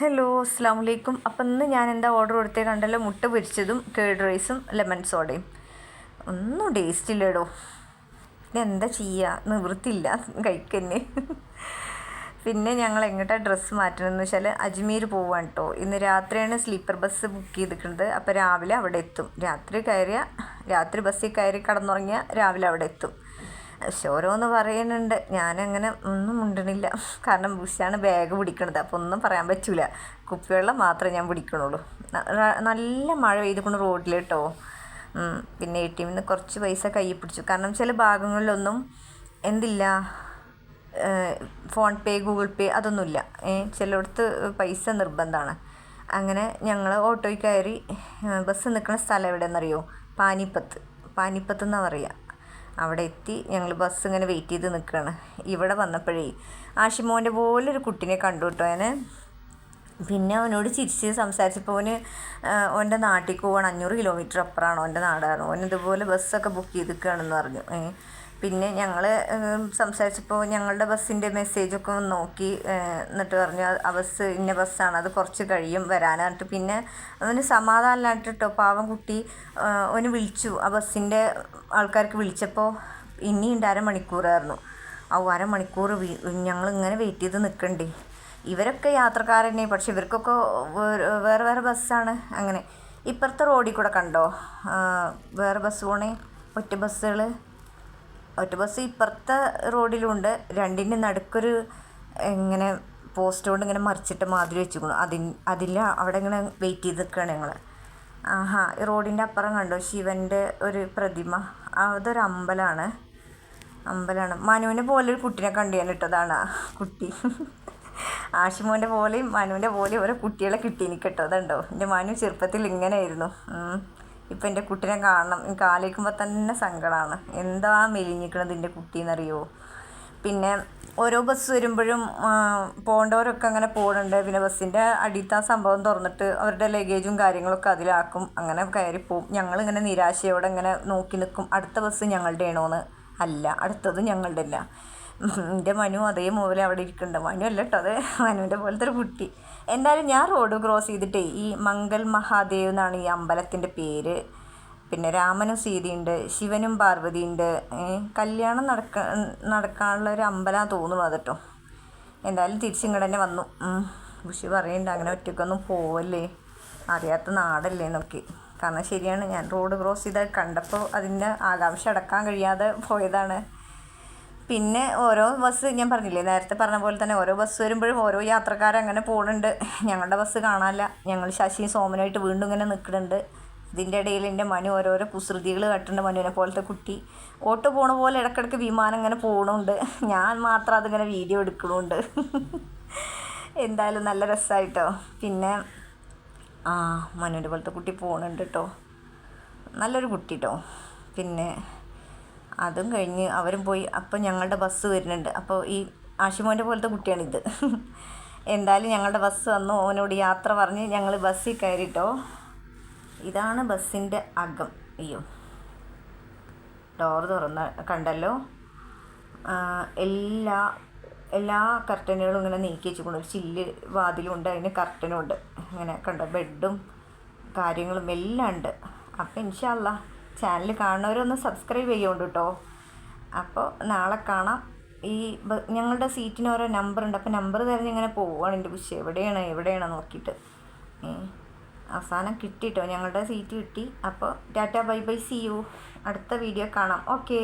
Hello അസ്സാം വലൈക്കും. അപ്പം ഇന്ന് ഞാൻ എന്താ ഓർഡർ കൊടുത്തേ കണ്ടല്ലോ, മുട്ട പൊരിച്ചതും കേർഡ് റൈസും ലെമൺ സോഡയും. ഒന്നും ടേസ്റ്റ് ഇല്ലടോ. ഇതെന്താ ചെയ്യുക, നിവൃത്തില്ല കഴിക്കന്നെ. പിന്നെ ഞങ്ങൾ എങ്ങോട്ടാണ് ഡ്രസ്സ് മാറ്റണമെന്ന് വെച്ചാൽ അജ്മീർ പോവാണ് കേട്ടോ. ഇന്ന് രാത്രിയാണ് സ്ലീപ്പർ ബസ് ബുക്ക് ചെയ്തിട്ടുണ്ട്. അപ്പോൾ രാവിലെ അവിടെ എത്തും. രാത്രി ബസ്സിൽ കയറി കടന്നുറങ്ങിയാൽ രാവിലെ അവിടെ എത്തും. പക്ഷെ ഓരോന്ന് പറയുന്നുണ്ട്, ഞാനങ്ങനെ ഒന്നും മിണ്ടണില്ല. കാരണം ബുഷാണ് ബാഗ് പിടിക്കണത്, അപ്പോൾ ഒന്നും പറയാൻ പറ്റില്ല. കുപ്പിവെള്ളം മാത്രമേ ഞാൻ പിടിക്കണുള്ളൂ. നല്ല മഴ പെയ്തുകൊണ്ട് റോഡിൽ കേട്ടോ. പിന്നെ ATM നിന്ന് കുറച്ച് പൈസ കയ്യിൽ പിടിച്ചു. കാരണം ചില ഭാഗങ്ങളിലൊന്നും എന്തില്ല, ഫോൺ പേ ഗൂഗിൾ പേ അതൊന്നുമില്ല. ചിലയിടത്ത് പൈസ നിർബന്ധമാണ്. അങ്ങനെ ഞങ്ങൾ ഓട്ടോയിൽ കയറി. ബസ് നിൽക്കുന്ന സ്ഥലം എവിടെയെന്നറിയോ? പാനിപ്പത്ത് എന്നാണ് പറയുക. അവിടെ എത്തി. ഞങ്ങൾ ബസ് ഇങ്ങനെ വെയിറ്റ് ചെയ്ത് നിൽക്കുകയാണ്. ഇവിടെ വന്നപ്പോഴേ ആഷിമോൻ്റെ പോലൊരു കുട്ടീനെ കണ്ടു കേട്ടോ ഞാൻ. പിന്നെ അവനോട് ചിരിച്ച് സംസാരിച്ചപ്പോൾ ഓൻ്റെ നാട്ടിലേക്ക് പോകണം. 500 കിലോമീറ്റർ അപ്പുറമാണ് ഓൻ്റെ നാടാണ്. ഓൻ ഇതുപോലെ ബസ്സൊക്കെ ബുക്ക് ചെയ്തിരിക്കുകയാണെന്ന് പറഞ്ഞു. പിന്നെ ഞങ്ങൾ സംസാരിച്ചപ്പോൾ ഞങ്ങളുടെ ബസ്സിൻ്റെ മെസ്സേജൊക്കെ നോക്കി. എന്നിട്ട് പറഞ്ഞു ആ ബസ് ഇന്ന ബസ്സാണ്, അത് കുറച്ച് കഴിയും വരാനായിട്ട്. പിന്നെ അവന് സമാധാനമില്ലാണ്ട് കേട്ടോ, പാവം കുട്ടി. അവന് വിളിച്ചു, ആ ബസ്സിൻ്റെ ആൾക്കാർക്ക് വിളിച്ചപ്പോൾ ഇനിയുണ്ട് അരമണിക്കൂറായിരുന്നു. ആ അരമണിക്കൂർ ഞങ്ങളിങ്ങനെ വെയിറ്റ് ചെയ്ത് നിൽക്കണ്ടേ. ഇവരൊക്കെ യാത്രക്കാരനെ, പക്ഷെ ഇവർക്കൊക്കെ വേറെ വേറെ ബസ്സാണ്. അങ്ങനെ ഇപ്പുറത്തെ റോഡിൽ കൂടെ കണ്ടോ വേറെ ബസ് പോണേ, ഒറ്റ ബസ് ഇപ്പുറത്തെ റോഡിലുണ്ട്. രണ്ടിൻ്റെ നടുക്കൊരു ഇങ്ങനെ പോസ്റ്റ് കൊണ്ട് ഇങ്ങനെ മറിച്ചിട്ട് മാതിരി വെച്ചിരിക്കുന്നു. അതിൽ അവിടെ ഇങ്ങനെ വെയിറ്റ് ചെയ്ത് നിൽക്കുകയാണ് ഞങ്ങൾ. ഈ റോഡിൻ്റെ അപ്പുറം കണ്ടോ ശിവൻ്റെ ഒരു പ്രതിമ. അതൊരു അമ്പലമാണ്. മനുവിനെ പോലെ ഒരു കുട്ടീനെ കണ്ടു ഞാൻ ഇട്ടതാണ് ആ കുട്ടി. ആഷിമോൻ്റെ പോലെയും മനുവിൻ്റെ പോലെയും ഓരോ കുട്ടികളെ കിട്ടി എനിക്ക് കേട്ടോ. അതുണ്ടോ, എൻ്റെ മനു ചെറുപ്പത്തിൽ ഇങ്ങനെ ആയിരുന്നു. ഇപ്പം എൻ്റെ കുട്ടീനെ കാണണം, എനിക്ക് ആലോചിക്കുമ്പോൾ തന്നെ സങ്കടമാണ്. എന്താ മെലിഞ്ഞിക്കണത് എൻ്റെ കുട്ടീന്നറിയോ. പിന്നെ ഓരോ ബസ് വരുമ്പോഴും പോകേണ്ടവരൊക്കെ അങ്ങനെ പോകുന്നുണ്ട്. പിന്നെ ബസ്സിൻ്റെ അടിയത്തെ ആ സംഭവം തുറന്നിട്ട് അവരുടെ ലഗേജും കാര്യങ്ങളൊക്കെ അതിലാക്കും. അങ്ങനെ കയറിപ്പോവും. ഞങ്ങളിങ്ങനെ നിരാശയോടെ ഇങ്ങനെ നോക്കി നിൽക്കും, അടുത്ത ബസ് ഞങ്ങളുടെ ആണോന്ന്. അല്ല, അടുത്തത് ഞങ്ങളുടെ അല്ല. എൻ്റെ മനു അതേപോലെ അവിടെ ഇരിക്കുന്നുണ്ട്. മനു അല്ല കേട്ടോ, അത് മനുവിൻ്റെ പോലത്തെ ഒരു കുട്ടി. എന്തായാലും ഞാൻ റോഡ് ക്രോസ് ചെയ്തിട്ടേ, ഈ മംഗൽ മഹാദേവ് എന്നാണ് ഈ അമ്പലത്തിൻ്റെ പേര്. പിന്നെ രാമനും സീതയുണ്ട്, ശിവനും പാർവതിയുണ്ട്. കല്യാണം നടക്കാനുള്ള ഒരു അമ്പലമാണ് തോന്നുന്നു അത് കേട്ടോ. എന്തായാലും തിരിച്ചിങ്ങോട്ട് തന്നെ വന്നു. ബുഷി പറയുന്നുണ്ട് അങ്ങനെ ഒറ്റയ്ക്കൊന്നും പോവല്ലേ, അറിയാത്ത നാടല്ലേ എന്നൊക്കെ. കാരണം ശരിയാണ്, ഞാൻ റോഡ് ക്രോസ് ചെയ്ത് കണ്ടപ്പോൾ അതിൻ്റെ ആകാംക്ഷ അടക്കാൻ കഴിയാതെ പോയതാണ്. പിന്നെ ഓരോ ബസ്, ഞാൻ പറഞ്ഞില്ലേ നേരത്തെ പറഞ്ഞ പോലെ തന്നെ, ഓരോ ബസ് വരുമ്പോഴും ഓരോ യാത്രക്കാരങ്ങനെ പോകുന്നുണ്ട്. ഞങ്ങളുടെ ബസ് കാണാനില്ല. ഞങ്ങൾ ശശിയും സോമനായിട്ട് വീണ്ടും ഇങ്ങനെ നിൽക്കുന്നുണ്ട്. ഇതിൻ്റെ ഇടയിൽ എൻ്റെ മനു ഓരോരോ കുസൃതികൾ കട്ടുന്നുണ്ട്. മനുവിനെ പോലത്തെ കുട്ടി ഓട്ടോ പോണ പോലെ ഇടയ്ക്കിടയ്ക്ക് വിമാനം ഇങ്ങനെ പോകണുണ്ട്. ഞാൻ മാത്രം അതിങ്ങനെ വീഡിയോ എടുക്കണുണ്ട്. എന്തായാലും നല്ല രസമായിട്ടോ. പിന്നെ മനുവിൻ്റെ പോലത്തെ കുട്ടി പോകുന്നുണ്ട് കേട്ടോ, നല്ലൊരു കുട്ടി കേട്ടോ. പിന്നെ അതും കഴിഞ്ഞ് അവരും പോയി. അപ്പം ഞങ്ങളുടെ ബസ് വരുന്നുണ്ട്. അപ്പോൾ ഈ ആഷിമോൻ്റെ പോലത്തെ കുട്ടിയാണിത്. എന്തായാലും ഞങ്ങളുടെ ബസ് വന്നു. ഓനോട് യാത്ര പറഞ്ഞ് ഞങ്ങൾ ബസ്സിൽ കയറിട്ടോ. ഇതാണ് ബസ്സിൻ്റെ അകം. അയ്യോ, ഡോർ തുറന്ന് കണ്ടല്ലോ. എല്ലാ കർട്ടനുകളും ഇങ്ങനെ നീക്കി വെച്ചിട്ടുണ്ട്. ഒരു ചില്ല് വാതിലും ഉണ്ട്, അതിന് കർട്ടനും ഉണ്ട്. ഇങ്ങനെ കണ്ടോ, ബെഡും കാര്യങ്ങളും എല്ലാം ഉണ്ട്. അപ്പോൾ ഇൻഷാ അല്ലാ ചാനൽ കാണുന്നവരൊന്ന് സബ്സ്ക്രൈബ് ചെയ്യുന്നുണ്ട് കേട്ടോ. അപ്പോൾ നാളെ കാണാം. ഈ ഞങ്ങളുടെ സീറ്റിന് ഓരോ നമ്പറുണ്ട്. അപ്പോൾ നമ്പർ തിരഞ്ഞിങ്ങനെ പോവുകയാണ് എൻ്റെ ബുഷ്. എവിടെയാണ് നോക്കിയിട്ട്. അവസാനം കിട്ടിട്ടോ, ഞങ്ങളുടെ സീറ്റ് കിട്ടി. അപ്പോൾ tata bye bye, see you. അടുത്ത വീഡിയോ കാണാം. ഓക്കേ.